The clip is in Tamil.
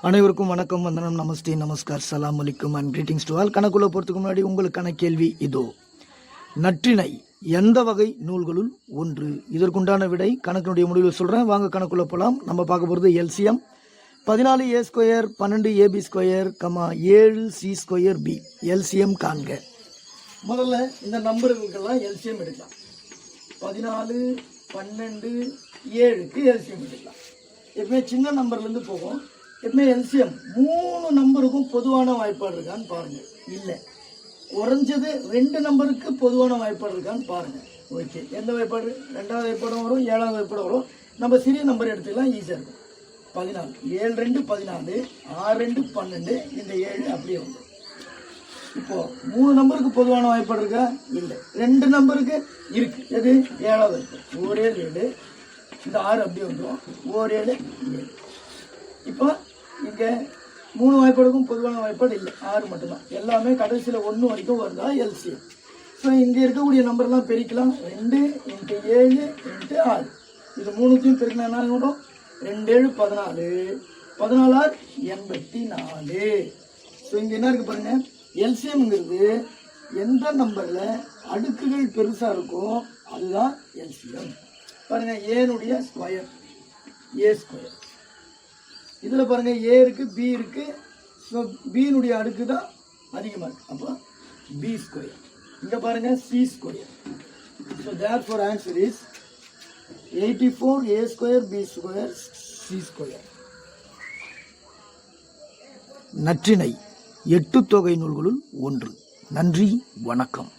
அனைவருக்கும் வணக்கம், வந்தனம், நமஸ்தே, நமஸ்கார், சலாம் அலைக்கும் அண்ட் கிரீட்டிங்ஸ் டு ஆல். கணக்குள்ள போகிறதுக்கு முன்னாடி உங்களுக்கான கேள்வி இதோ. நற்றிணை எந்த வகை நூல்களுள் ஒன்று? இதற்குண்டான விடை கணக்கினுடைய முடிவில் சொல்கிறேன். வாங்க கணக்குள்ள போகலாம். நம்ம பார்க்க போகிறது LCM. 14a square 12ab square 7c square b. LCM காண்க. முதல்ல இந்த நம்பர்களுக்கெல்லாம் எல்சிஎம் எடுக்கலாம். 14, 12, 7க்கு எல்சிஎம் எடுக்கலாம். எப்பவுமே சின்ன நம்பர்லேருந்து போகும். எப்பவுமே எல்சிஎம் 3 நம்பருக்கும் பொதுவான வாய்ப்பாடு இருக்கான்னு பாருங்க. இல்லை, குறைஞ்சது 2 நம்பருக்கு பொதுவான வாய்ப்பாடு இருக்கான்னு பாருங்க. ஓகே, எந்த வாய்ப்பாடு? 2வது வாய்ப்பாடும் வரும், 7வது வாய்ப்பாடும் வரும். நம்ம சிறிய நம்பர் எடுத்துக்கலாம், ஈஸியாக இருக்கும். 14, 7 2 14, 6 2 12, இந்த 7 அப்படியே வந்துடும். இப்போ 3 நம்பருக்கு பொதுவான வாய்ப்பாடு இருக்கா? இல்லை. 2 நம்பருக்கு இருக்கு. எது? 7வது வாய்ப்பாடு. 1 7 7, இந்த 6 அப்படியே வந்துடும். 1 7 7. இப்போ இங்கே 3 வாய்ப்பாடுக்கும் பொதுவான வாய்ப்பாடு இல்லை, 6 மட்டும்தான். எல்லாமே கடைசியில் 1 வரைக்கும் வருதா எல்சிஎம். ஸோ இங்கே இருக்கக்கூடிய நம்பர்லாம் பெருக்கலாம். 2 × 7 × 6, இது 3த்தையும் பெருக்கினா என்ன வரும்? 2 7 14, 14 84. ஸோ இங்கே என்ன இருக்குது பாருங்க, எல்சிஎம்ங்கிறது எந்த நம்பரில் அடுக்குகள் பெருசாக இருக்கோ அதுதான் எல்சிஎம். பாருங்க, ஏனுடைய ஸ்கொயர், ஏ ஸ்கொயர். இதில் பாருங்க, ஏ இருக்கு, பி இருக்கு. ஸோ பியினுடைய அடுக்கு தான் அதிகமாக இருக்கு, அப்போ பி ஸ்கொயர். இங்கே பாருங்க, c square. So therefore answer is 84 a square b square c square. நற்றிணை 8 தொகை நூல்களுள் ஒன்று. நன்றி, வணக்கம்.